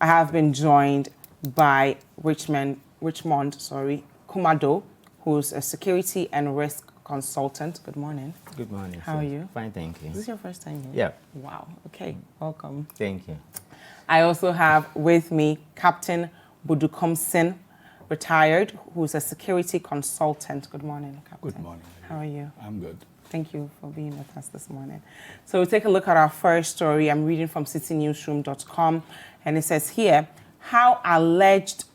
I have been joined by Richard Kumadoe, who's a security and risk consultant. Good morning. Good morning. How are you? Fine, thank you. Is this your first time here? Yeah. Wow. Okay. Welcome. Thank you. I also have with me Captain Budu Koomson, retired, who's a security consultant. Good morning, Captain. Good morning. How are you? I'm good. Thank you for being with us this morning. So we'll take a look at our first story. I'm reading from citynewsroom.com, and it says here, how alleged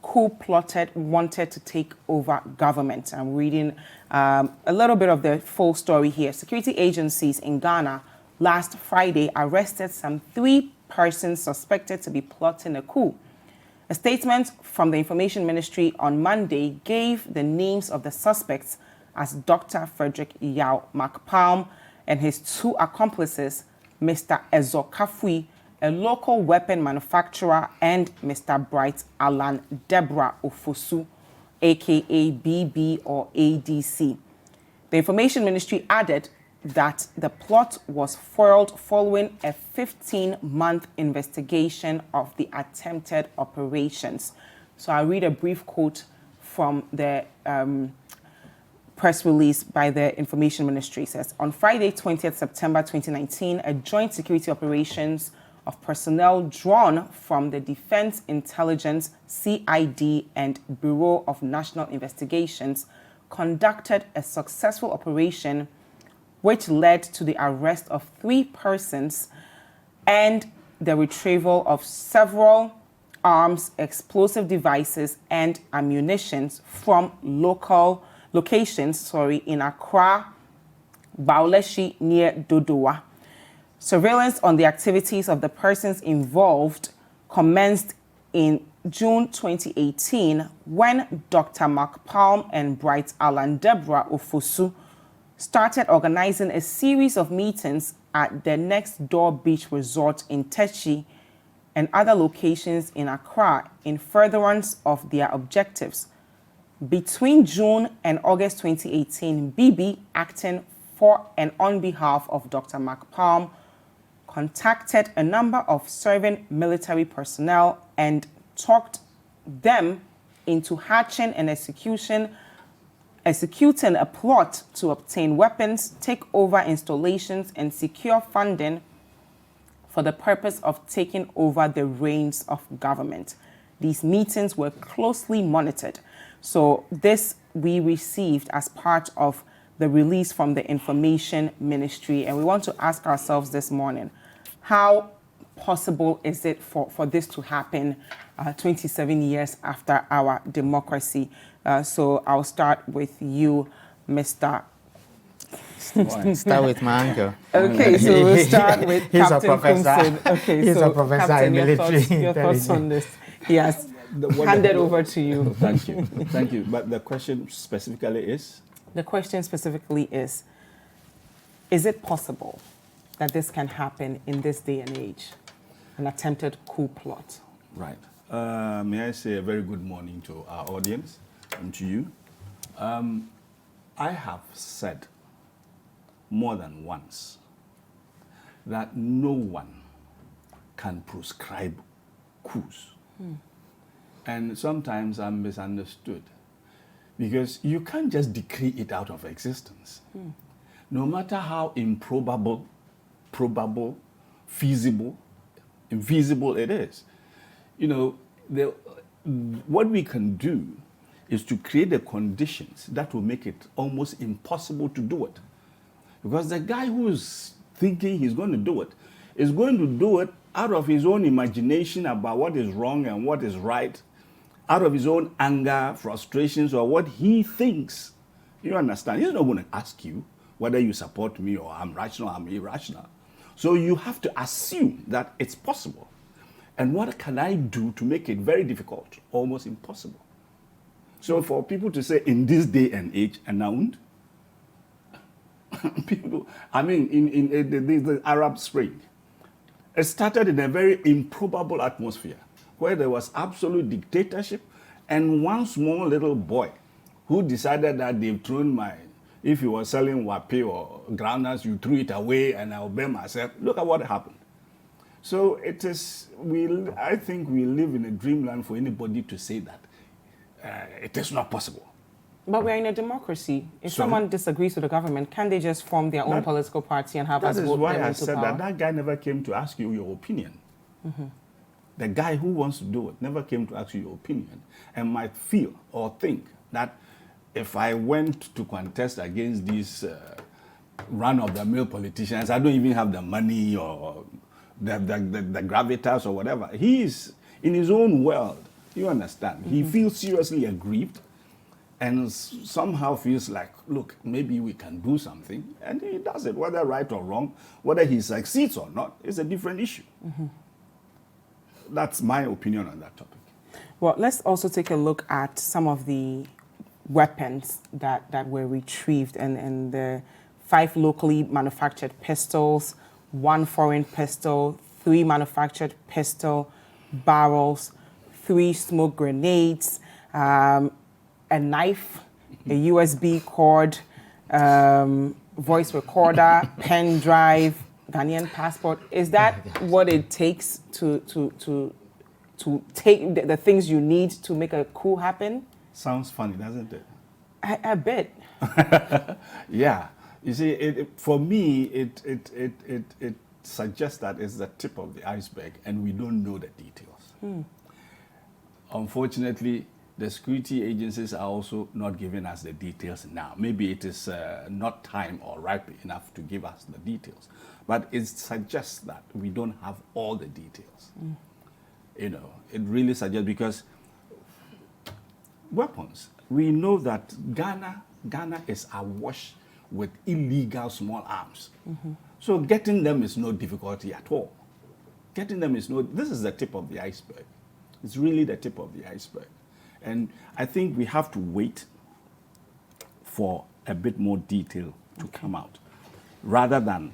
coup plotted wanted to take over government. I'm reading a little bit of the full story here. Security agencies in Ghana last Friday arrested some 3 persons suspected to be plotting a coup. A statement from the Information Ministry on Monday gave the names of the suspects as Dr. Frederick Yao McPalm and his 2 accomplices, Mr. Ezo Kafui, a local weapon manufacturer, and Mr. Bright Alan Deborah Ofosu, aka BB or ADC. The Information Ministry added that the plot was foiled following a 15-month investigation of the attempted operations. So I'll read a brief quote from the press release by the Information Ministry. It says, on Friday, 20th September 2019, a joint security operations of personnel drawn from the Defense Intelligence, CID, and Bureau of National Investigations conducted a successful operation which led to the arrest of 3 persons and the retrieval of several arms, explosive devices, and ammunitions from locations in Accra, Bauleshi near Dodowa. Surveillance on the activities of the persons involved commenced in June 2018 when Dr. McPalm and Bright Alan Deborah Ofosu started organizing a series of meetings at the Next Door Beach Resort in Techi and other locations in Accra in furtherance of their objectives. Between June and August 2018, BB, acting for and on behalf of Dr. McPalm, contacted a number of serving military personnel and talked them into hatching and executing a plot to obtain weapons, take over installations, and secure funding for the purpose of taking over the reins of government. These meetings were closely monitored. So this we received as part of the release from the Information Ministry. And we want to ask ourselves this morning, how possible is it for this to happen 27 years after our democracy? So I'll start with you, Mr. Start with my uncle. Okay, so we'll start with He's Captain a professor. Kuumson. Okay, He's so a professor Captain, in military. your thoughts on this? Yes. Handed over to you. Thank you. Thank you. But the question specifically is? The question specifically is it possible that this can happen in this day and age? An attempted coup plot. Right. May I say a very good morning to our audience and to you. I have said more than once that no one can prescribe coups. And sometimes I'm misunderstood because you can't just decree it out of existence. No matter how improbable, probable, feasible, invisible it is. You know, what we can do is to create the conditions that will make it almost impossible to do it. Because the guy who is thinking he's going to do it is going to do it out of his own imagination about what is wrong and what is right, out of his own anger, frustrations, or what he thinks. You understand? He's not going to ask you whether you support me or I'm rational or I'm irrational. So you have to assume that it's possible. And what can I do to make it very difficult, almost impossible? So for people to say in this day and age, announced, people, I mean, in the Arab Spring, it started in a very improbable atmosphere where there was absolute dictatorship and one small little boy who decided that they've thrown if you were selling wapi or groundnuts, you threw it away and I'll burn myself. Look at what happened. So it is. I think we live in a dreamland for anybody to say that it is not possible. But we're in a democracy. If So- someone disagrees with the government, can they just form their own political party and have That us is vote why them I into said power? that guy never came to ask you your opinion. The guy who wants to do it never came to ask you your opinion, and might feel or think that if I went to contest against these run-of-the-mill politicians, I don't even have the money or the gravitas or whatever. He is in his own world. You understand? He feels seriously aggrieved and somehow feels like, look, maybe we can do something. And he does it, whether right or wrong. Whether he succeeds or not is a different issue. That's my opinion on that topic. Well, let's also take a look at some of the weapons that were retrieved and the 5 locally manufactured pistols, 1 foreign pistol, 3 manufactured pistol barrels, 3 smoke grenades, a knife, a USB cord, voice recorder, pen drive, Ghanaian passport. Is that what it takes to take the things you need to make a coup happen? Sounds funny, doesn't it? A bit. Yeah. You see, for me, it suggests that it's the tip of the iceberg and we don't know the details. Unfortunately, the security agencies are also not giving us the details now. Maybe it is not time or ripe enough to give us the details. But it suggests that we don't have all the details. You know, it really suggests, because weapons, we know that Ghana is awash with illegal small arms. So getting them is no difficulty at all. Getting them is this is the tip of the iceberg. It's really the tip of the iceberg. And I think we have to wait for a bit more detail to come out, rather than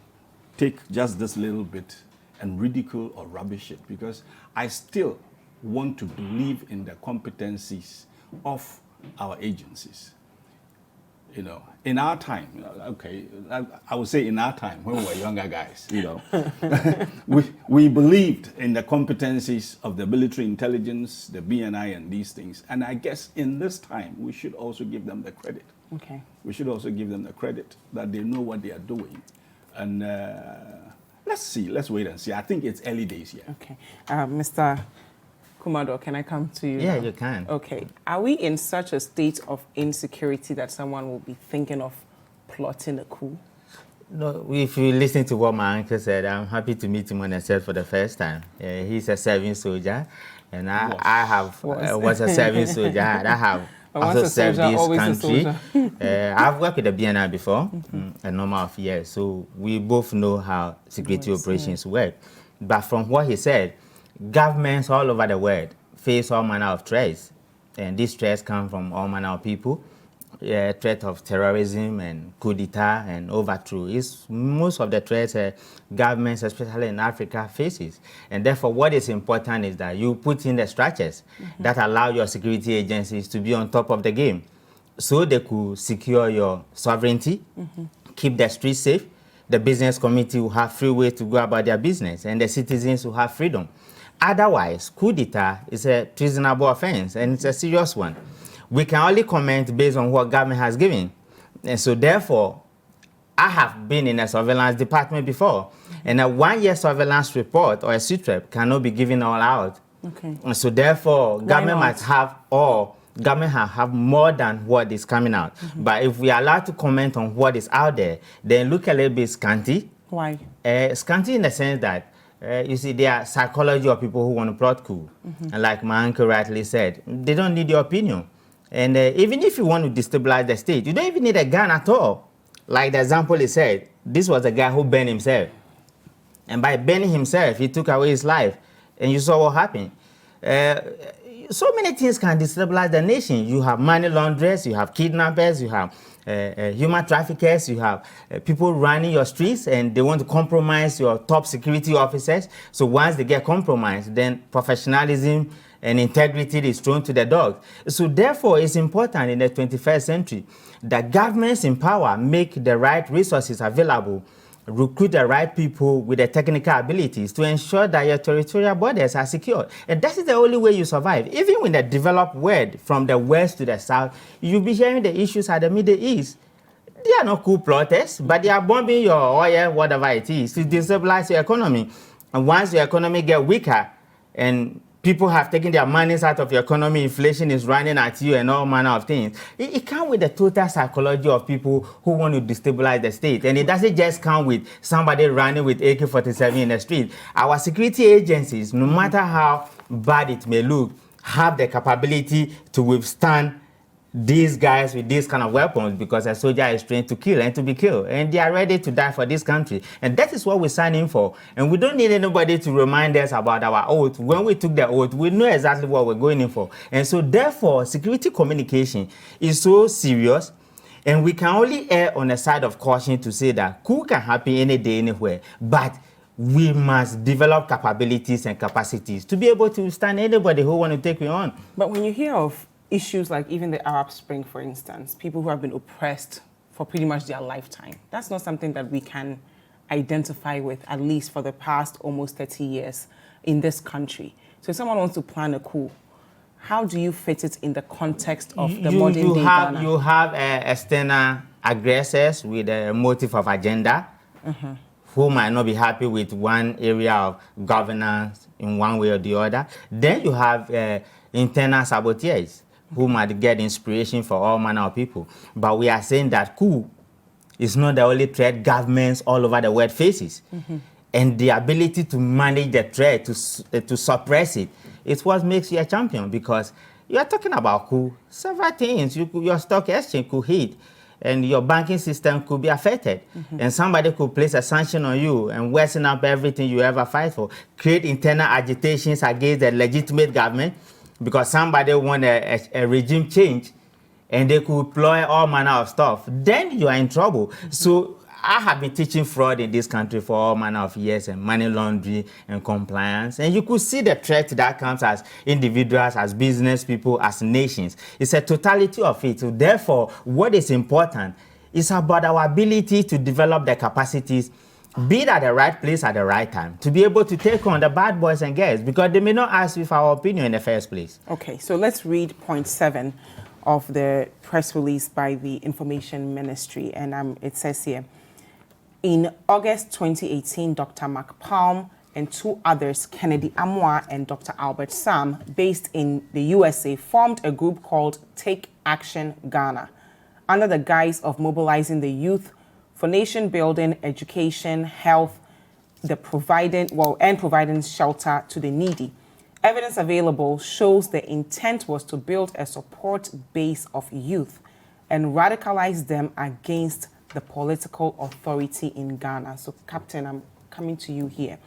take just this little bit and ridicule or rubbish it, because I still want to believe in the competencies of our agencies. You know, in our time, okay, I would say in our time when we were younger guys, you know, we believed in the competencies of the military intelligence, the BNI and these things. And I guess in this time, we should also give them the credit. Okay. We should also give them the credit that they know what they are doing. And let's see, let's wait and see. I think it's early days here. Okay. Mr. Kumadoe, can I come to you? Yeah, now? you can. Okay. Are we in such a state of insecurity that someone will be thinking of plotting a coup? No, if you listen to what my uncle said, I'm happy to meet him on a set for the first time. He's a serving soldier, and I was a serving soldier. I have also served this country. I've worked with the BNI before, a number of years, so we both know how security operations work. But from what he said, governments all over the world face all manner of threats, and these threats come from all manner of people. Threat of terrorism and coup d'etat and overthrow is most of the threats governments, especially in Africa, faces. And therefore, what is important is that you put in the structures that allow your security agencies to be on top of the game, so they could secure your sovereignty, keep the streets safe, the business community will have free way to go about their business, and the citizens will have freedom. Otherwise, coup d'etat is a treasonable offense, and it's a serious one. We can only comment based on what government has given. And so therefore, I have been in a surveillance department before, and a 1-year surveillance report or a SITREP cannot be given all out. Okay. And so therefore, government must have more than what is coming out. But if we are allowed to comment on what is out there, then look a little bit scanty. Why? Scanty in the sense that, you see, there are psychology of people who want to plot coup. And like my uncle rightly said, they don't need your opinion. And even if you want to destabilize the state, you don't even need a gun at all. Like the example he said, this was a guy who burned himself. And by burning himself, he took away his life. And you saw what happened. So many things can destabilize the nation. You have money launderers, you have kidnappers, you have human traffickers, you have people running your streets, and they want to compromise your top security officers. So once they get compromised, then professionalism and integrity is thrown to the dogs. So therefore, it's important in the 21st century that governments in power make the right resources available recruit the right people with the technical abilities to ensure that your territorial borders are secure. And that is the only way you survive. Even in the developed world, from the west to the south, you'll be hearing the issues at the Middle East. They are not coup plotters, but they are bombing your oil, whatever it is, to destabilize your economy. And once your economy gets weaker and people have taken their monies out of your economy, inflation is running at you and all manner of things. It comes with the total psychology of people who want to destabilize the state. And it doesn't just come with somebody running with AK-47 in the street. Our security agencies, no matter how bad it may look, have the capability to withstand these guys with these kind of weapons, because a soldier is trained to kill and to be killed, and they are ready to die for this country. And that is what we sign in for. And we don't need anybody to remind us about our oath. When we took the oath, we know exactly what we're going in for. And so therefore, security communication is so serious, and we can only err on the side of caution to say that coup can happen any day, anywhere. But we must develop capabilities and capacities to be able to withstand anybody who want to take you on. But when you hear of issues like even the Arab Spring, for instance, people who have been oppressed for pretty much their lifetime, that's not something that we can identify with, at least for the past almost 30 years in this country. So if someone wants to plan a coup, how do you fit it in the context of the modern day Ghana? You have external aggressors with a motive of agenda, who might not be happy with one area of governance in one way or the other. Then you have internal saboteurs, who might get inspiration for all manner of people. But we are saying that coup is not the only threat governments all over the world faces. And the ability to manage the threat, to suppress it, is what makes you a champion, because you are talking about coup. Several things. Your stock exchange could hit, and your banking system could be affected. And somebody could place a sanction on you and worsen up everything you ever fight for, create internal agitations against the legitimate government, because somebody want a regime change, and they could employ all manner of stuff. Then you are in trouble. So I have been teaching fraud in this country for all manner of years, and money laundering and compliance. And you could see the threat that comes as individuals, as business people, as nations. It's a totality of it. So therefore, what is important is about our ability to develop the capacities, be at the right place at the right time, to be able to take on the bad boys and girls, because they may not ask you for our opinion in the first place. Okay, so let's read point 7 of the press release by the Information Ministry. And it says here, in August 2018, Dr. Mark Palm and 2 others, Kennedy Amwa and Dr. Albert Sam, based in the USA, formed a group called Take Action Ghana, under the guise of mobilizing the youth for nation building, education, health, providing shelter to the needy. Evidence available shows the intent was to build a support base of youth and radicalize them against the political authority in Ghana. So, Captain, I'm coming to you here.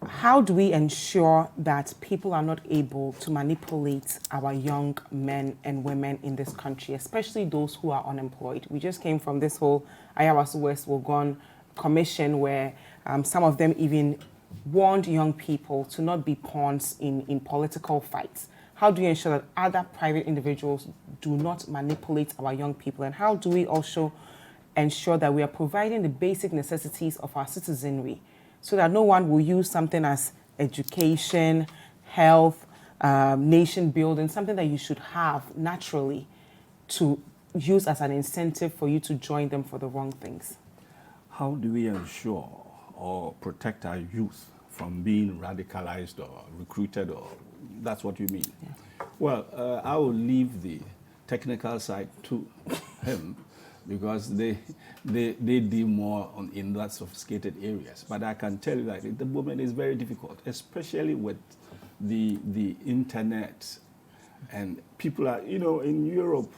How do we ensure that people are not able to manipulate our young men and women in this country, especially those who are unemployed? We just came from this whole Ayawaso West Wogon commission where some of them even warned young people to not be pawns in political fights. How do you ensure that other private individuals do not manipulate our young people? And how do we also ensure that we are providing the basic necessities of our citizenry, so that no one will use something as education, health, nation building, something that you should have naturally, to use as an incentive for you to join them for the wrong things? How do we ensure or protect our youth from being radicalized or recruited, or that's what you mean? Yeah. Well, I will leave the technical side to him, because they deal more in that sophisticated areas. But I can tell you that at the moment is very difficult, especially with the internet. And people are, in Europe,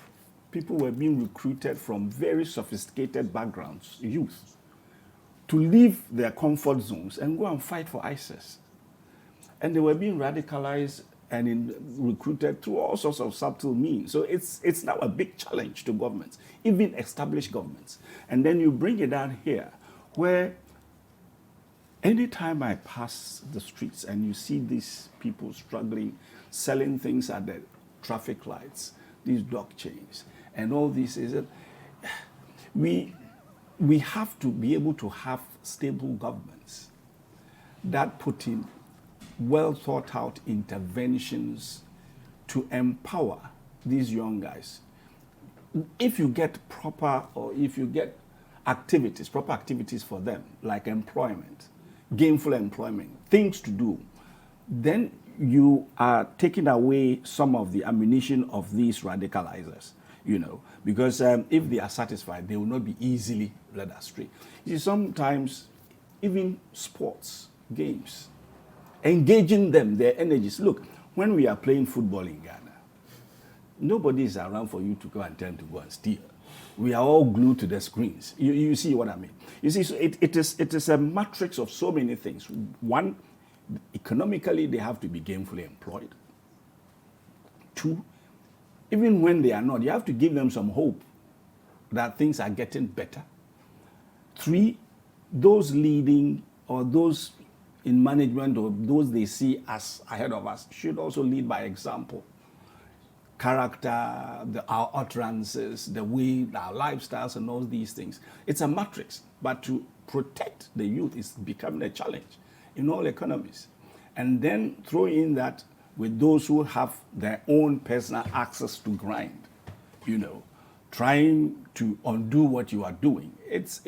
people were being recruited from very sophisticated backgrounds, youth, to leave their comfort zones and go and fight for ISIS. And they were being radicalized and recruited through all sorts of subtle means. So it's now a big challenge to governments, even established governments. And then you bring it down here, where anytime I pass the streets and you see these people struggling, selling things at the traffic lights, these dog chains, and all this, is that we have to be able to have stable governments that put in well thought out interventions to empower these young guys. If you get proper, or if you get activities, proper activities for them, like employment, gainful employment, things to do, then you are taking away some of the ammunition of these radicalizers, you know, because if they are satisfied, they will not be easily led astray. You see, sometimes even sports, games, engaging them, their energies. Look, when we are playing football in Ghana, nobody is around for you to go and tend to go and steal. We are all glued to the screens. You see what I mean? You see, so it is a matrix of so many things. One, economically, they have to be gainfully employed. Two, even when they are not, you have to give them some hope that things are getting better. Three, those leading or those in management or those they see as ahead of us should also lead by example. Character, our utterances, the way, our lifestyles and all these things. It's a matrix, but to protect the youth is becoming a challenge in all economies. And then throw in that with those who have their own personal access to grind, you know, trying to undo what you are doing. It's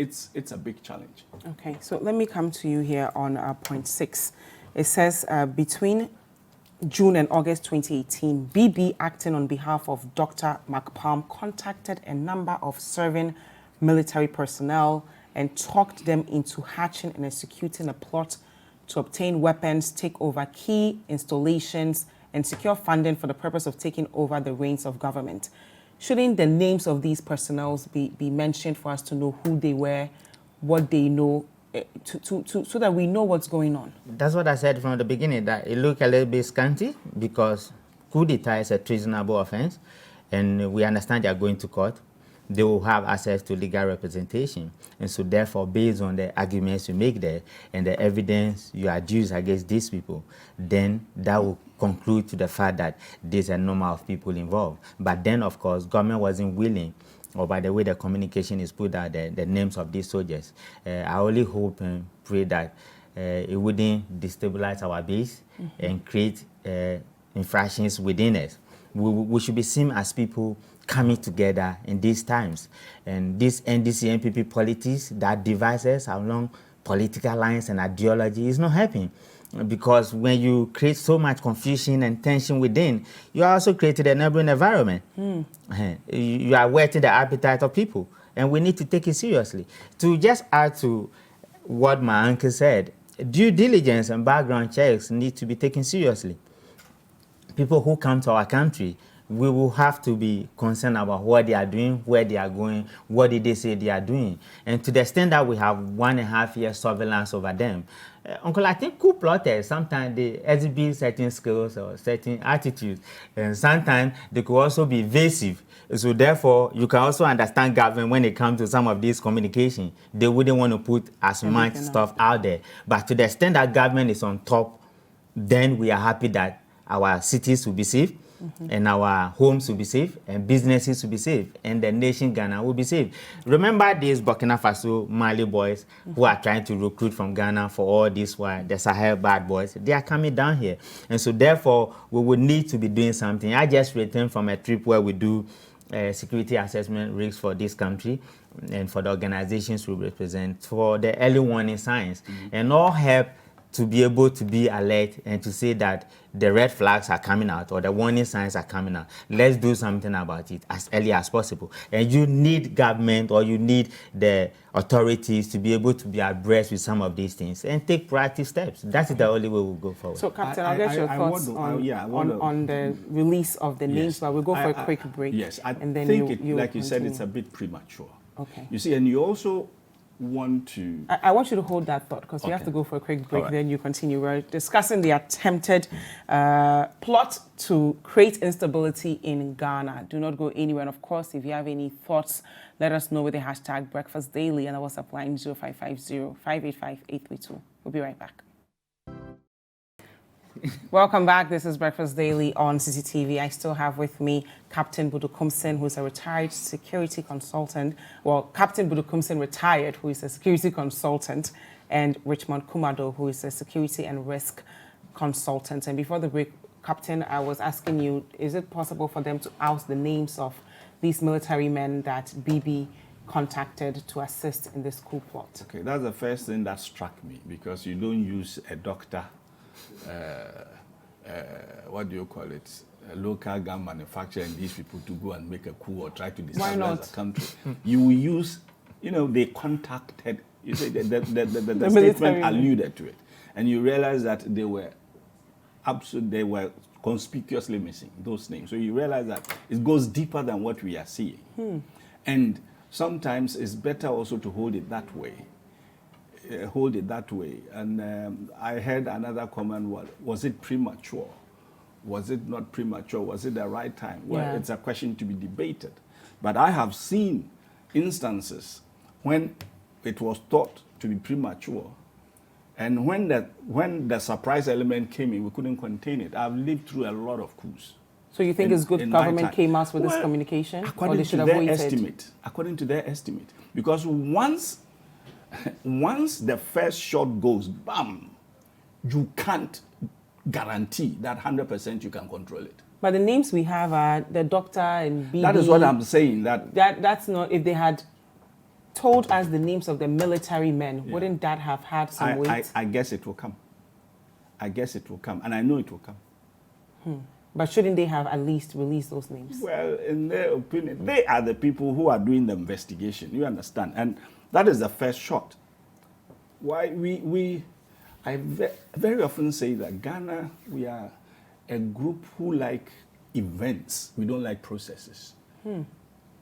a big challenge. Okay, so let me come to you here on point 6. It says between June and August 2018, BB, acting on behalf of Dr. McPalm, contacted a number of serving military personnel and talked them into hatching and executing a plot to obtain weapons, take over key installations, and secure funding for the purpose of taking over the reins of government. Shouldn't the names of these personnel be mentioned for us to know who they were, what they know, so that we know what's going on? That's what I said from the beginning, that it looked a little bit scanty because coup d'etat is a treasonable offense, and we understand they are going to court. They will have access to legal representation. And so therefore, based on the arguments you make there and the evidence you adduce against these people, then that will conclude to the fact that there's a number of people involved. But then, of course, government wasn't willing, or by the way the communication is put out there, the names of these soldiers. I only hope and pray that it wouldn't destabilize our base and create infractions within us. We should be seen as people coming together in these times. And this NDC NPP politics that divides us along political lines and ideology is not helping. Because when you create so much confusion and tension within, you also created a neighboring environment. You are whetting the appetite of people, and we need to take it seriously. To just add to what my uncle said, due diligence and background checks need to be taken seriously. People who come to our country, we will have to be concerned about what they are doing, where they are going, what did they say they are doing. And to the extent that we have 1.5 years surveillance over them, Uncle, I think coup plotters, sometimes they exhibit certain skills or certain attitudes. And sometimes they could also be evasive. So therefore, you can also understand government when it comes to some of these communication. They wouldn't want to put as much stuff out there. But to the extent that government is on top, then we are happy that our cities will be safe. And our homes will be safe, and businesses will be safe, and the nation Ghana will be safe. Remember these Burkina Faso, Mali boys who are trying to recruit from Ghana for all this while, the Sahel bad boys, they are coming down here. And so therefore, we would need to be doing something. I just returned from a trip where we do security assessment risks for this country and for the organizations we represent, for the early warning signs, and all help to be able to be alert and to say that the red flags are coming out or the warning signs are coming out. Let's do something about it as early as possible. And you need government, or you need the authorities to be able to be abreast with some of these things and take proactive steps. That is the only way we'll go forward. So, Captain, I'll get your thoughts on the release of the names, but we'll go for a quick break. Yes, I and then think, you like you said, it's a bit premature. Okay. You see, and you also want to... I want you to hold that thought, because we have to go for a quick break, then you continue. We're discussing the attempted plot to create instability in Ghana. Do not go anywhere. And of course, if you have any thoughts, let us know with the hashtag Breakfast Daily and our WhatsApp line 0550-585-832. We'll be right back. Welcome back. This is Breakfast Daily on CCTV. I still have with me Captain Budu Koomson, who is a retired security consultant. Well, Captain Budu Koomson retired, who is a security consultant, and Richard Kumadoe, who is a security and risk consultant. And before the break, Captain, I was asking you, is it possible for them to out the names of these military men that BB contacted to assist in this coup plot? Okay, that's the first thing that struck me, because you don't use a doctor, what do you call it, a local gun manufacturer and these people to go and make a coup or try to destabilize the country. You will use, they contacted, you say the statement alluded to it. And you realize that they were conspicuously missing those names. So you realize that it goes deeper than what we are seeing. And sometimes it's better also to hold it that way. And I heard another comment, was it premature? Was it not premature? Was it the right time? Well, it's a question to be debated. But I have seen instances when it was thought to be premature, and when the surprise element came in, we couldn't contain it. I've lived through a lot of coups. So you think it's good government came out with this communication? According to their estimate. According to their estimate. Because once the first shot goes, bam, you can't guarantee that 100% you can control it. But the names we have are the doctor and BB. That is what I'm saying. That's not, if they had told us the names of the military men, wouldn't that have had some weight? I guess it will come. I guess it will come, and I know it will come. But shouldn't they have at least released those names? Well, in their opinion, they are the people who are doing the investigation, you understand? And that is the first shot. Why I very often say that Ghana, we are a group who like events. We don't like processes.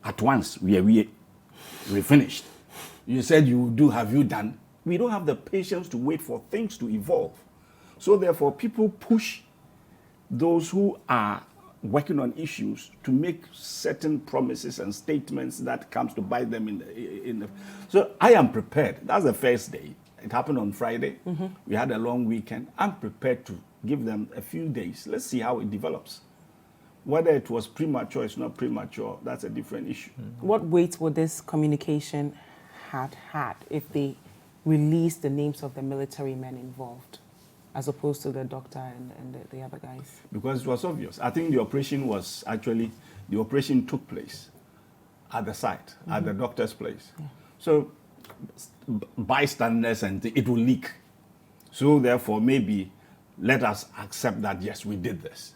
At once, we finished. You said you would do, have you done? We don't have the patience to wait for things to evolve. So therefore, people push those who are working on issues to make certain promises and statements that comes to bite them in the. So I am prepared. That's the first day. It happened on Friday. We had a long weekend. I'm prepared to give them a few days. Let's see how it develops. Whether it was premature, it's not premature, that's a different issue. What weight would this communication had if they released the names of the military men involved, as opposed to the doctor and the other guys? Because it was obvious. I think the operation took place at the site, at the doctor's place. So bystanders and it will leak. So therefore, maybe let us accept that, yes, we did this,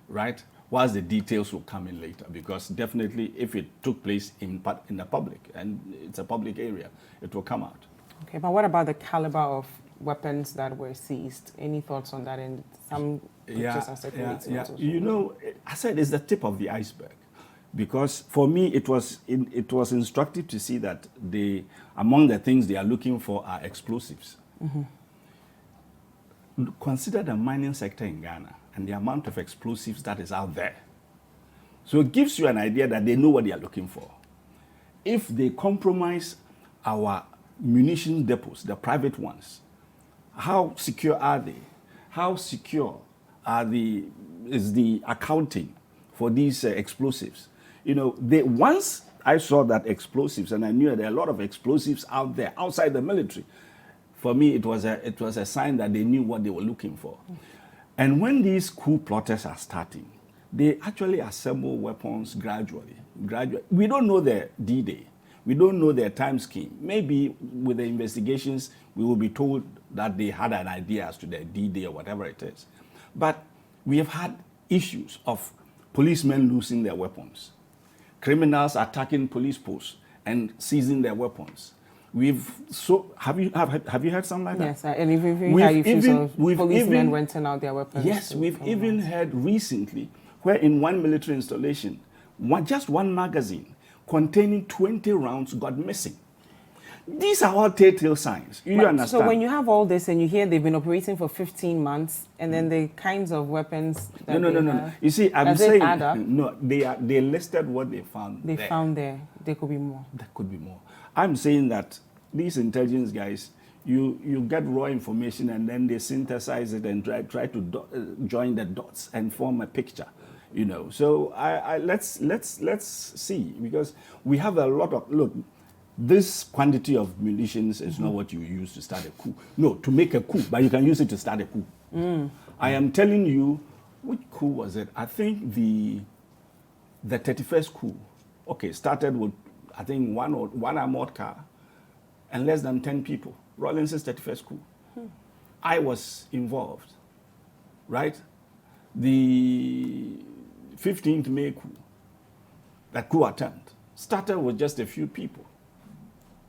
right? Whilst the details will come in later, because definitely if it took place in the public, and it's a public area, it will come out. Okay, but what about the caliber of weapons that were seized? Any thoughts on that? And some pictures are circulating on social media. I said it's the tip of the iceberg, because for me it was instructive to see that among the things they are looking for are explosives. Consider the mining sector in Ghana and the amount of explosives that is out there. So it gives you an idea that they know what they are looking for. If they compromise our munition depots, the private ones, how secure are they? How secure is the accounting for these explosives? Once I saw that explosives, and I knew that there are a lot of explosives out there, outside the military, for me it was a sign that they knew what they were looking for. And when these coup plotters are starting, they actually assemble weapons gradually. We don't know their D-Day. We don't know their time scheme. Maybe with the investigations, we will be told that they had an idea as to their D-Day or whatever it is. But we have had issues of policemen losing their weapons, criminals attacking police posts and seizing their weapons. Have you heard something like that? Yes, and we've had issues of policemen renting out their weapons. Yes, we've even heard recently where in one military installation, just one magazine containing 20 rounds got missing. These are all telltale signs. You understand? So when you have all this and you hear they've been operating for 15 months, and then the kinds of weapons that No. You see, I'm saying no. They listed what they found. Found there. There could be more. There could be more. I'm saying that these intelligence guys, You get raw information and then they synthesize it and try to join the dots and form a picture, you know. So let's see, because we have a lot of, look, this quantity of munitions is not what you use to start a coup. No, to make a coup, but you can use it to start a coup. I am telling you, which coup was it? I think the 31st coup, okay, started with, I think, one armored car and less than 10 people. Rawlins's 31st coup. I was involved, right? The 15th May coup, that coup attempt, started with just a few people,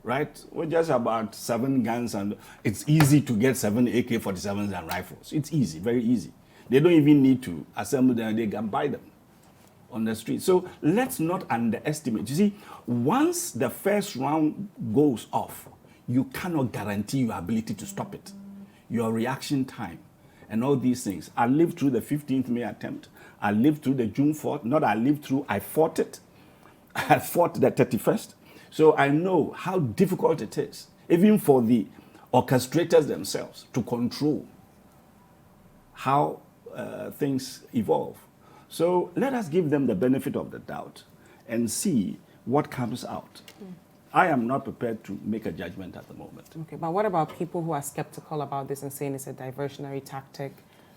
right? With just about 7 guns, and it's easy to get 7 AK-47s and rifles. It's easy, very easy. They don't even need to assemble them, they can buy them on the street. So let's not underestimate. You see, once the first round goes off, you cannot guarantee your ability to stop it. Your reaction time and all these things. I lived through the 15th May attempt. I lived through the June 4th. Not I lived through, I fought it. I fought the 31st. So I know how difficult it is, even for the orchestrators themselves, to control how things evolve. So let us give them the benefit of the doubt and see what comes out. I am not prepared to make a judgment at the moment. Okay, but what about people who are skeptical about this and saying it's a diversionary tactic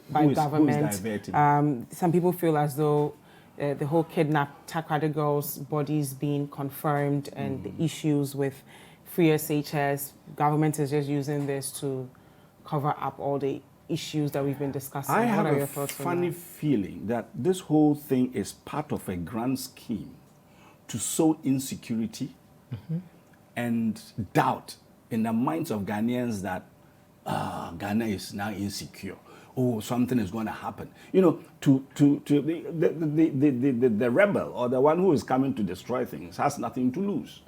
by government? Who is diverting? Some people feel as though the whole kidnapped Takrady girls' bodies being confirmed and the issues with free SHS, government is just using this to cover up all the issues that we've been discussing. I what have are your a thoughts funny on that? feeling that this whole thing is part of a grand scheme to sow insecurity and doubt in the minds of Ghanaians that Ghana is now insecure. Oh, something is going to happen. You know, to the rebel or the one who is coming to destroy things has nothing to lose.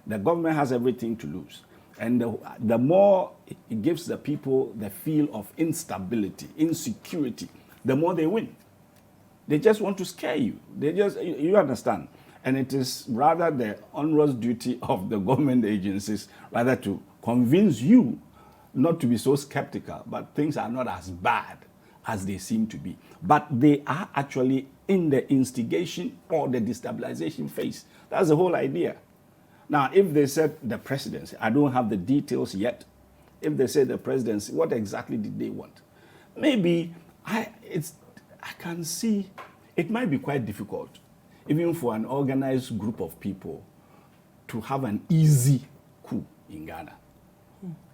The government has everything to lose. And the more it gives the people the feel of instability, insecurity, the more they win. They just want to scare you. You understand. And it is rather the onerous duty of the government agencies rather to convince you not to be so skeptical, but things are not as bad as they seem to be. But they are actually in the instigation or the destabilization phase. That's the whole idea. Now, if they said the presidency, I don't have the details yet. If they said the presidency, what exactly did they want? Maybe I can see it might be quite difficult, even for an organized group of people, to have an easy coup in Ghana.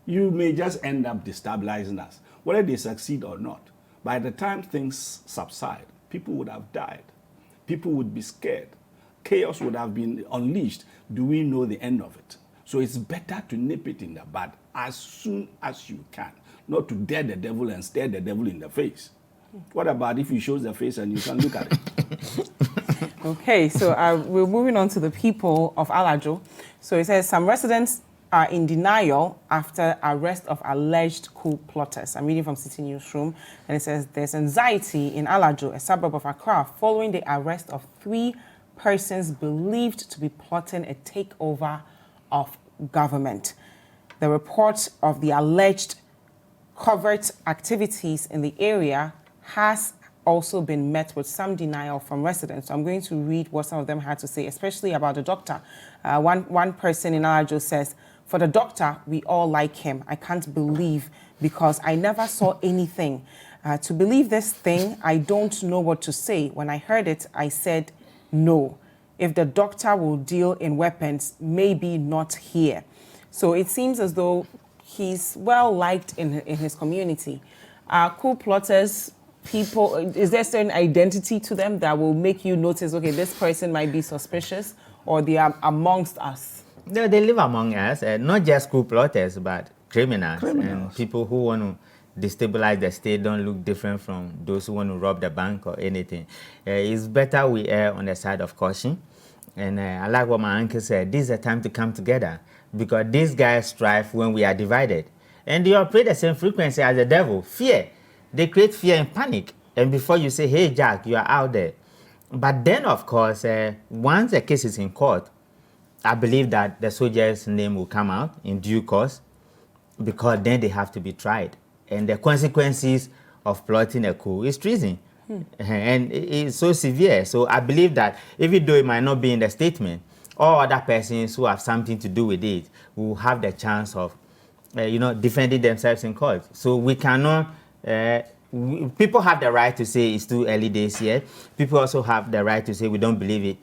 You may just end up destabilizing us. Whether they succeed or not, by the time things subside, people would have died. People would be scared. Chaos would have been unleashed. Do we know the end of it? So it's better to nip it in the bud as soon as you can, not to dare the devil and stare the devil in the face. What about if he shows the face and you can look at it? Okay, so we're moving on to the people of Alajo. So it says some residents are in denial after arrest of alleged coup plotters. I'm reading from City Newsroom, and it says there's anxiety in Alajo, a suburb of Accra, following the arrest of 3 persons believed to be plotting a takeover of government. The report of the alleged covert activities in the area has also been met with some denial from residents. So I'm going to read what some of them had to say, especially about the doctor. One person in Alajo says, for the doctor, we all like him. I can't believe because I never saw anything. To believe this thing, I don't know what to say. When I heard it, I said no. If the doctor will deal in weapons, maybe not here. So it seems as though he's well liked in his community. Coup plotters, people, is there a certain identity to them that will make you notice, okay, this person might be suspicious, or they are amongst us? They live among us, not just coup plotters, but criminals and people who want to destabilize the state don't look different from those who want to rob the bank or anything. It's better we err on the side of caution. And I like what my uncle said, this is a time to come together because these guys strive when we are divided. And they operate the same frequency as the devil, fear. They create fear and panic. And before you say, hey, Jack, you are out there. But then, of course, once the case is in court, I believe that the soldier's name will come out in due course. because then they have to be tried. And the consequences of plotting a coup is treason. And it's so severe. So I believe that even though it might not be in the statement, all other persons who have something to do with it will have the chance of, defending themselves in court. So we cannot, people have the right to say it's too early days yet. People also have the right to say we don't believe it.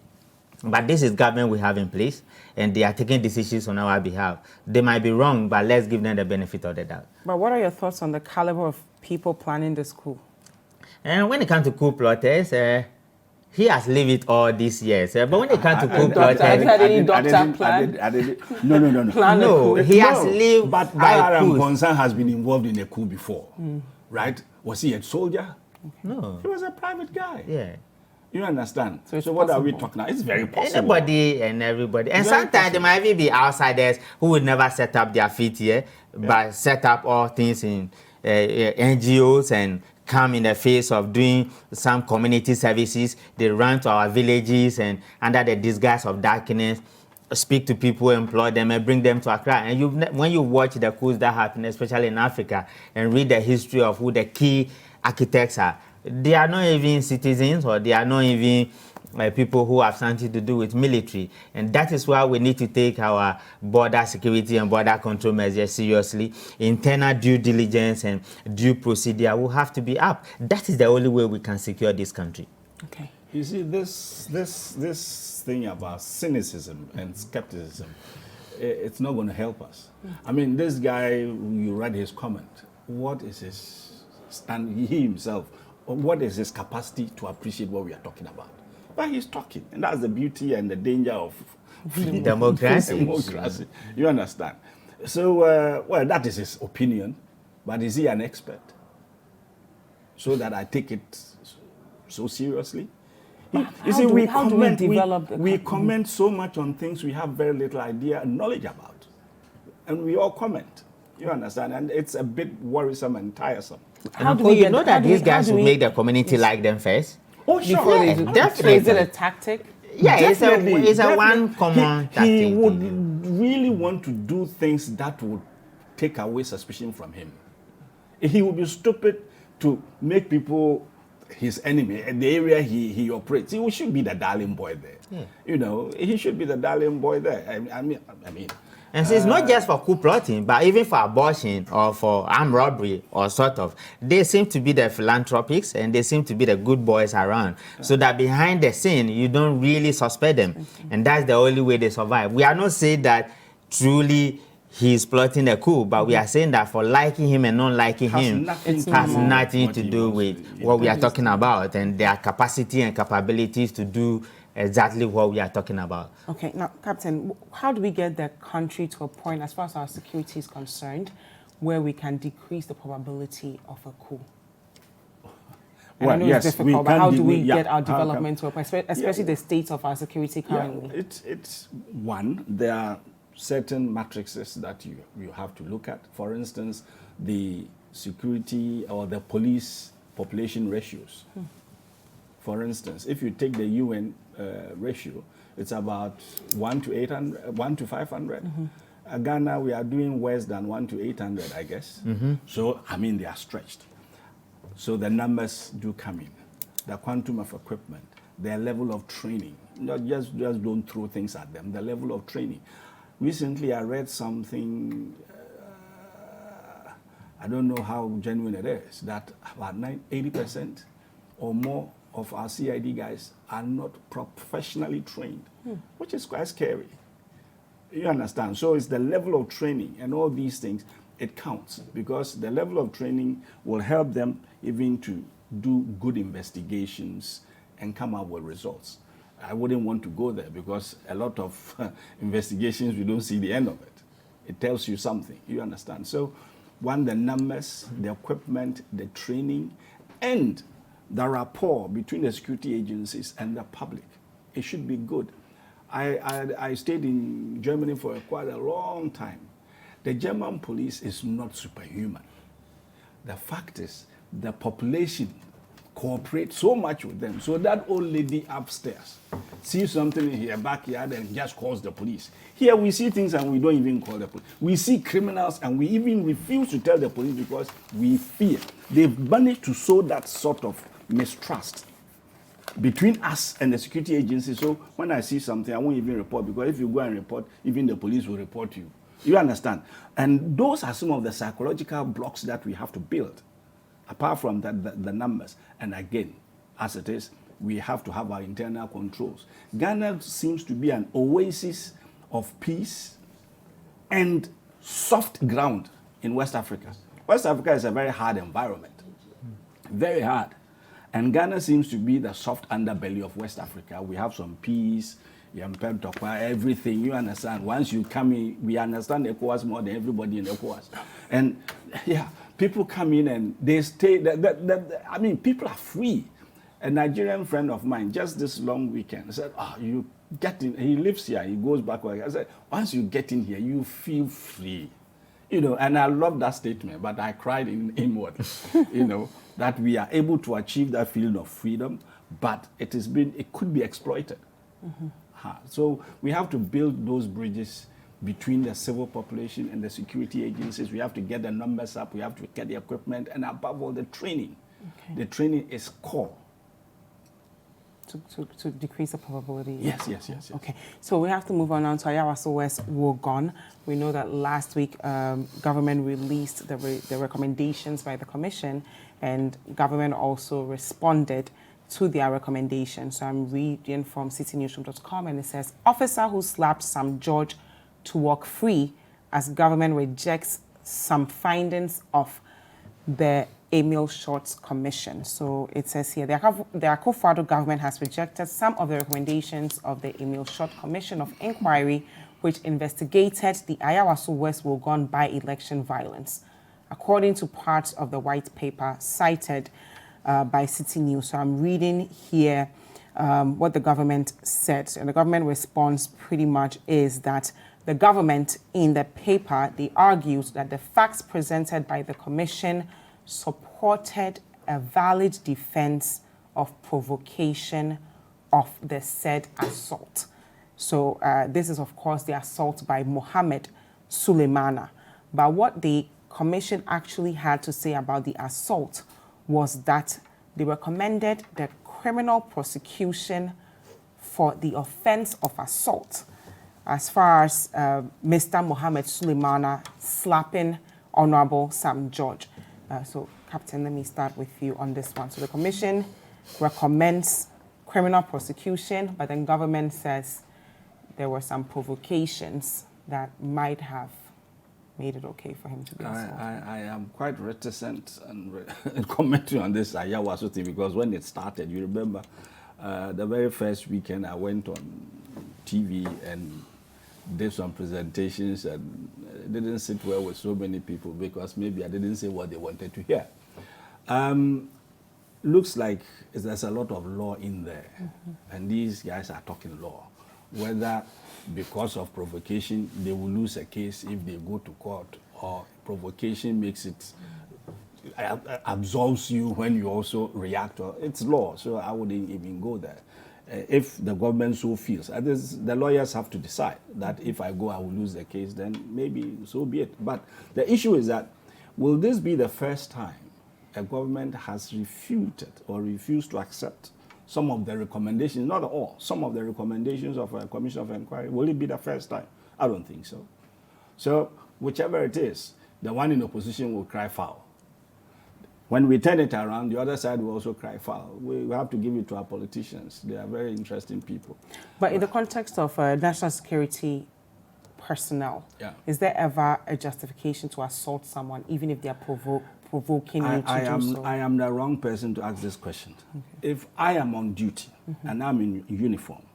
But this is government we have in place, and they are taking decisions on our behalf. They might be wrong, but let's give them the benefit of the doubt. But what are your thoughts on the caliber of people planning this coup? And when it comes to coup plotters, he has lived it all these years. But when it comes to coup plotters, No, he has lived But by coups. Kumadoe has been involved in a coup before, right? Was he a soldier? No. He was a private guy. Yeah. You understand? So what are we talking about? It's very possible. Anybody and everybody. And Very sometimes there might even be outsiders who would never set up their feet here, but set up all things in NGOs and come in the face of doing some community services. They run to our villages and under the disguise of darkness, speak to people, employ them, and bring them to Accra. And when you watch the coups that happen, especially in Africa, and read the history of who the key architects are, they are not even citizens, or they are not even people who have something to do with military. And that is why we need to take our border security and border control measures seriously. Internal due diligence and due procedure will have to be up. That is the only way we can secure this country. Okay. You see, this thing about cynicism and skepticism, it's not going to help us. I mean, this guy, you read his comment. What is his stand? He himself, what is his capacity to appreciate what we are talking about? But he's talking, and that's the beauty and the danger of democracy. Democracy. You understand? So, well, that is his opinion, but is he an expert? So that I take it so seriously? You see, we comment so much on things we have very little idea and knowledge about. And we all comment. You understand? And it's a bit worrisome and tiresome. How do we you know that these guys will make the community like them first? Oh, sure. Definitely. Is it a tactic? Yeah, it's a one common tactic. He would really want to do things that would take away suspicion from him. He would be stupid to make people his enemy in the area he operates. He should be the darling boy there. Yeah. You know, he should be the darling boy there. I mean. And so it's not just for coup plotting, but even for abortion or for armed robbery or sort of. They seem to be the philanthropics and they seem to be the good boys around. So that behind the scene, you don't really suspect them. And that's the only way they survive. We are not saying that truly he's plotting a coup, but we are saying that for liking him and not liking him has nothing to do with what we are talking about and their capacity and capabilities to do exactly what we are talking about. Okay, now, Captain, how do we get the country to a point, as far as our security is concerned, where we can decrease the probability of a coup? And I know it's difficult, but how do we get our development to a point, especially the state of our security currently? Yeah, it's one, there are certain matrices that you have to look at. For instance, the security or the police population ratios. For instance, if you take the UN ratio, it's about 1 to 500. Ghana, we are doing worse than 1 to 800, I guess. So, I mean, they are stretched. So the numbers do come in. The quantum of equipment, their level of training. Not just don't throw things at them, the level of training. Recently, I read something, I don't know how genuine it is, that about 80% or more of our CID guys are not professionally trained, which is quite scary. You understand? So it's the level of training and all these things, it counts, because the level of training will help them even to do good investigations and come up with results. I wouldn't want to go there because a lot of investigations, we don't see the end of it. It tells you something, you understand? So one, the numbers, the equipment, the training, and the rapport between the security agencies and the public. It should be good. I stayed in Germany for quite a long time. The German police is not superhuman. The fact is, the population cooperates so much with them. So that old lady upstairs, see something in your backyard and just calls the police. Here we see things and we don't even call the police. We see criminals and we even refuse to tell the police because we fear. They've managed to sow that sort of mistrust between us and the security agency. So when I see something, I won't even report, because if you go and report, even the police will report you. You understand? And those are some of the psychological blocks that we have to build. Apart from that, the numbers. And again, as it is, we have to have our internal controls. Ghana seems to be an oasis of peace and soft ground in West Africa. West Africa is a very hard environment. Very hard. And Ghana seems to be the soft underbelly of West Africa. We have some peace, everything, you understand. Once you come in, we understand ECOWAS more than everybody in ECOWAS. And yeah, people come in and they stay, I mean, people are free. A Nigerian friend of mine, just this long weekend, said, you get in, he lives here, he goes back. I said, once you get in here, you feel free. You know, and I love that statement, but I cried inwardly, you know, that we are able to achieve that feeling of freedom, but it could be exploited. Mm-hmm. So we have to build those bridges between the civil population and the security agencies. We have to get the numbers up, we have to get the equipment, and above all, the training. Okay. The training is core. To decrease the probability. Yes. Okay, so we have to move on now to Ayawaso West Wogon. We know that last week government released the recommendations by the commission, and government also responded to their recommendations. So I'm reading from citynewsroom.com, and it says, officer who slapped Sam George to walk free as government rejects some findings of the Emil Short's commission. So it says here, the Akufo-Addo government has rejected some of the recommendations of the Emil Short Commission of Inquiry, which investigated the Ayawaso West Wogon by-election violence, according to parts of the white paper cited by City News. So I'm reading here what the government said. And the government response pretty much is that the government, in the paper, they argued that the facts presented by the commission supported a valid defense of provocation of the said assault. So this is, of course, the assault by Mohammed Suleimana. But what the commission actually had to say about the assault was that they recommended the criminal prosecution for the offense of assault as far as Mr. Mohammed Suleimana slapping Honorable Sam George. So, Captain, let me start with you on this one. So the commission recommends criminal prosecution, but then government says there were some provocations that might have made it okay for him to be assaulted. I am quite reticent and commenting on this Ayawaso thing, because when it started, you remember, the very first weekend I went on TV and did some presentations, and it didn't sit well with so many people because maybe I didn't say what they wanted to hear. Looks like there's a lot of law in there, and these guys are talking law. Whether because of provocation they will lose a case if they go to court, or provocation makes it absolves you when you also react. It's law, so I wouldn't even go there. If the government so feels, the lawyers have to decide that if I go, I will lose the case, then maybe so be it. But the issue is that, will this be the first time a government has refuted or refused to accept some of the recommendations, not all, some of the recommendations of a commission of inquiry? Will it be the first time? I don't think so. So whichever it is, the one in opposition will cry foul. When we turn it around, the other side will also cry foul. We have to give it to our politicians. They are very interesting people. But in the context of national security personnel, is there ever a justification to assault someone, even if they are provoking you to do so? I am the wrong person to ask this question. Okay. If I am on duty and I'm in uniform,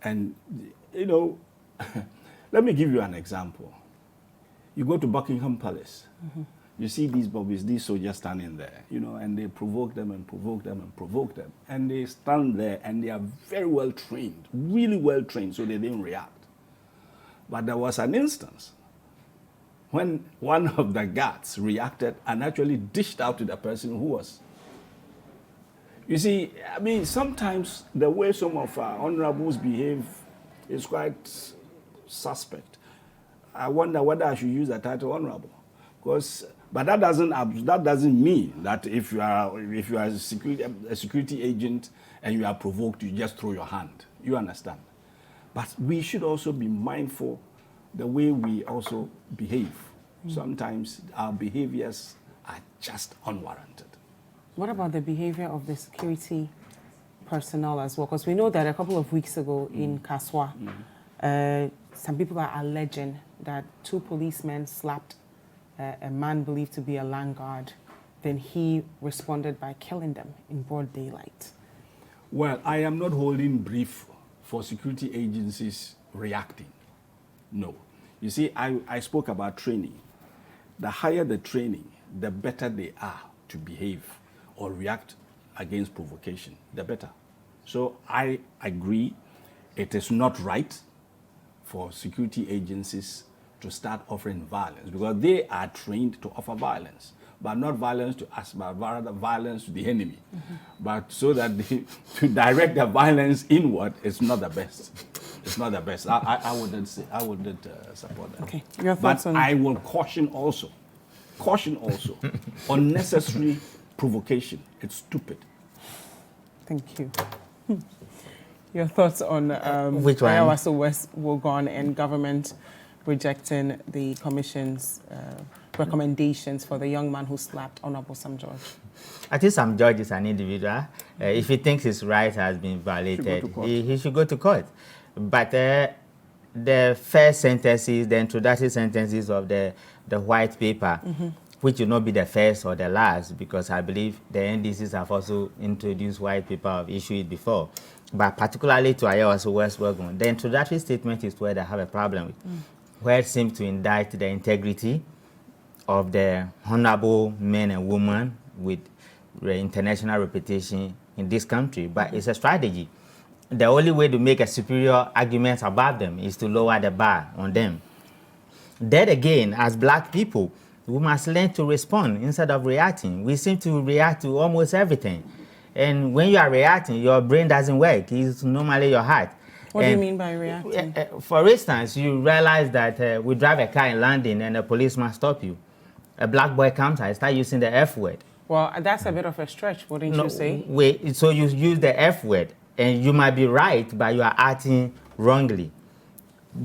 and, you know, let me give you an example. You go to Buckingham Palace. You see these bobbies, these soldiers standing there, you know, and they provoke them and provoke them and provoke them. And they stand there and they are very well trained, really well trained, so they didn't react. But there was an instance when one of the guards reacted and actually dished out to the person who was, You see, I mean, sometimes the way some of our honorables behave is quite suspect. I wonder whether I should use the title honorable, but that doesn't mean that if you are a security agent and you are provoked, you just throw your hand. You understand? But we should also be mindful the way we also behave. Sometimes our behaviors are just unwarranted. What about the behavior of the security personnel as well? Because we know that a couple of weeks ago in Kaswa, some people are alleging that 2 policemen slapped a man believed to be a land guard. Then he responded by killing them in broad daylight. Well, I am not holding brief for security agencies reacting. No. You see, I spoke about training. The higher the training, the better they are to behave or react against provocation, the better. So I agree it is not right for security agencies to start offering violence because they are trained to offer violence, but not violence to us, but rather violence to the enemy. But so that to direct the violence inward is not the best. It's not the best. I wouldn't support that. Okay, your thoughts but on... I will caution also, unnecessary provocation. It's stupid. Thank you. Your thoughts on which one? Ayawaso West Wogon and government rejecting the commission's recommendations for the young man who slapped Honorable Sam George? I think Sam George is an individual. If he thinks his right has been violated, he should go to court. But the first sentences, the introductory sentences of the white paper, which will not be the first or the last, because I believe the NDCs have also introduced white paper, have issued it before. But particularly to Ayawaso West Wogon, the introductory statement is where they have a problem with, where it seems to indict the integrity of the honorable men and women with the international reputation in this country. But it's a strategy. The only way to make a superior argument about them is to lower the bar on them. Then again, as black people, we must learn to respond instead of reacting. We seem to react to almost everything. And when you are reacting, your brain doesn't work. It's normally your heart. What do you mean by reacting? For instance, you realize that we drive a car in London and a policeman stops you. A black boy comes and starts using the F word. Well, that's a bit of a stretch, wouldn't you say? Wait, so you use the F word, and you might be right, but you are acting wrongly.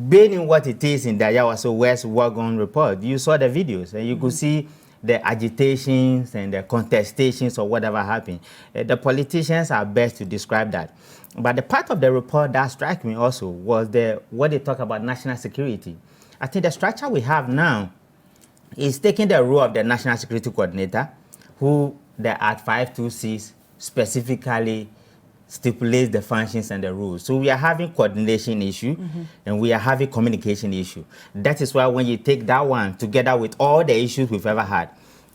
Being what it is in the Ayawaso West Wogon report, you saw the videos, and you could see the agitations and the contestations or whatever happened. The politicians are best to describe that. But the part of the report that struck me also was what they talk about national security. I think the structure we have now is taking the role of the National Security Coordinator, who the Act 526 specifically stipulates the functions and the rules. So we are having coordination issue and we are having communication issue. That is why when you take that one together with all the issues we've ever had,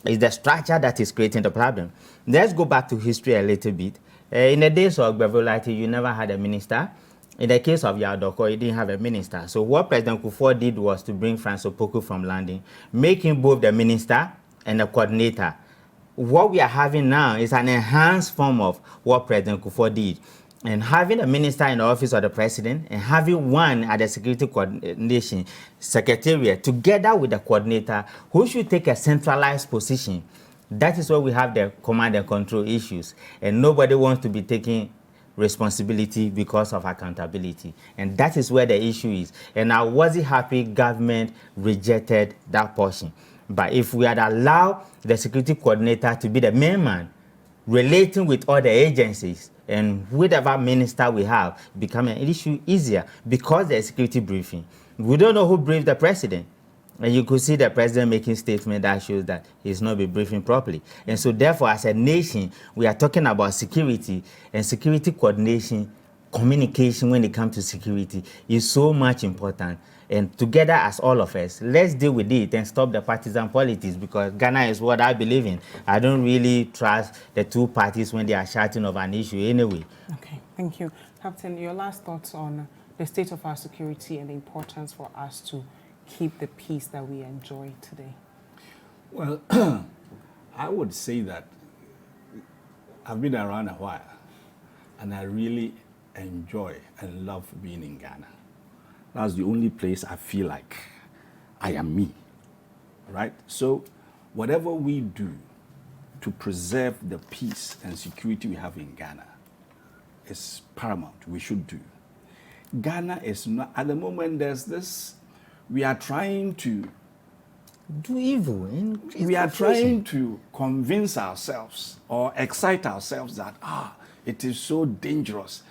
it's the structure that is creating the problem. Let's go back to history a little bit. In the days of Bevolati, you never had a minister. In the case of Yadoko, you didn't have a minister. So what President Kufuor did was to bring Francis Opoku from London, make him both the minister and the coordinator. What we are having now is an enhanced form of what President Kufuor did. And having a minister in the office of the president and having one at the security coordination secretariat together with the coordinator who should take a centralized position. That is where we have the command and control issues. And nobody wants to be taking responsibility because of accountability. And that is where the issue is. And I wasn't happy government rejected that portion. But if we had allowed the security coordinator to be the main man, relating with other agencies and whatever minister we have, become an issue easier because there's security briefing. We don't know who briefed the president. And you could see the president making statement that shows that he's not been briefing properly. And so therefore, as a nation, we are talking about security and security coordination, communication when it comes to security is so much important. And together as all of us, let's deal with it and stop the partisan politics, because Ghana is what I believe in. I don't really trust the two parties when they are shouting of an issue anyway. Okay, thank you. Captain, your last thoughts on the state of our security and the importance for us to keep the peace that we enjoy today? Well, I would say that I've been around a while, and I really enjoy and love being in Ghana. That's the only place I feel like I am me, right? So whatever we do to preserve the peace and security we have in Ghana is paramount. We should do. Ghana is not, at the moment, there's this, we are trying to do evil. We are trying to convince ourselves or excite ourselves that, it is so dangerous.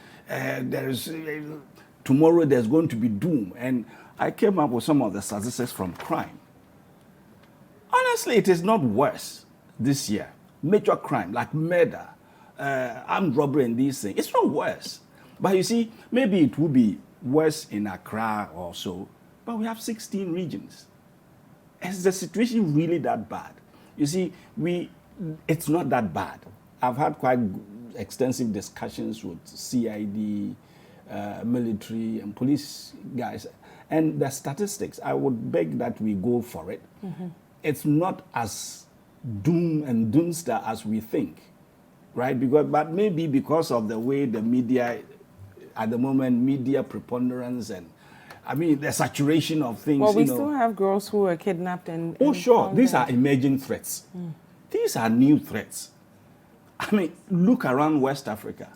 Tomorrow there's going to be doom. And I came up with some of the statistics from crime. Honestly, it is not worse this year. Major crime like murder, armed robbery and these things, it's not worse. But you see, maybe it will be worse in Accra or so, but we have 16 regions. Is the situation really that bad? You see, it's not that bad. I've had quite extensive discussions with CID, military and police guys. And the statistics, I would beg that we go for it. Mm-hmm. It's not as doom and doomster as we think, right? But maybe because of the way the media, at the moment, media preponderance and the saturation of things. Well, we still have girls who are kidnapped and oh, sure. These are emerging threats. Mm. These are new threats. Look around West Africa.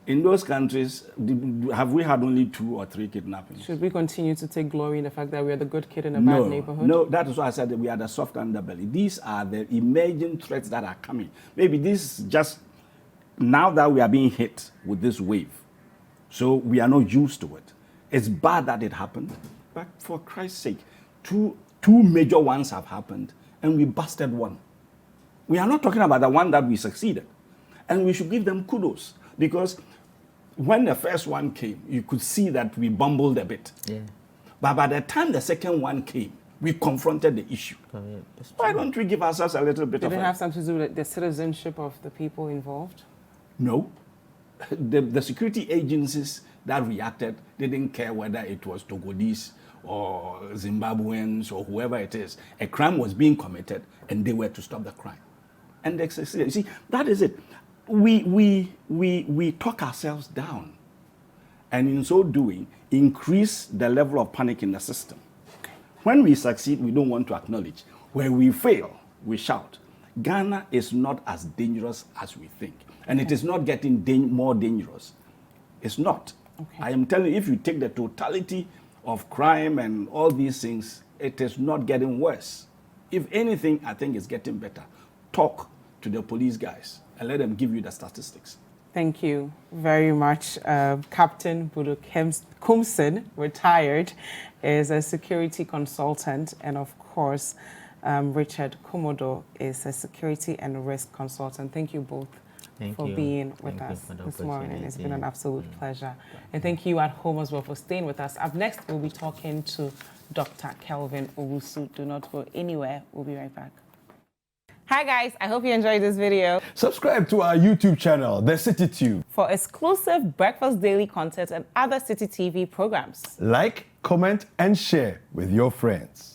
In those countries, have we had only 2 or 3 kidnappings? Should we continue to take glory in the fact that we are the good kid in a bad neighborhood? No, that is why I said that we are the soft underbelly. These are the emerging threats that are coming. Maybe this is just now that we are being hit with this wave. So we are not used to it. It's bad that it happened, but for Christ's sake, two major ones have happened, and we busted one. We are not talking about the one that we succeeded. And we should give them kudos, because when the first one came, you could see that we bumbled a bit. Yeah. But by the time the second one came, we confronted the issue. Why don't we give ourselves a little bit of... Did it have something to do with the citizenship of the people involved? No. The security agencies that reacted didn't care whether it was Togolese or Zimbabweans or whoever it is. A crime was being committed, and they were to stop the crime. And they succeeded. You see, that is it. We talk ourselves down, and in so doing, increase the level of panic in the system. When we succeed, we don't want to acknowledge. When we fail, we shout. Ghana is not as dangerous as we think, and it is not getting more dangerous. It's not. Okay. I am telling you, if you take the totality of crime and all these things, it is not getting worse. If anything, I think it's getting better. Talk to the police guys and let them give you the statistics. Thank you very much. Captain Budu Koomson, retired, is a security consultant, and of course, Richard Kumadoe is a security and risk consultant. Thank you both for being with us this morning. It's been an absolute pleasure. And thank you at home as well for staying with us. Up next, we'll be talking to Dr. Kelvin Owusu. Do not go anywhere. We'll be right back. Hi guys, I hope you enjoyed this video. Subscribe to our YouTube channel, The City Tube, for exclusive Breakfast Daily content and other City TV programs. Like, comment, and share with your friends.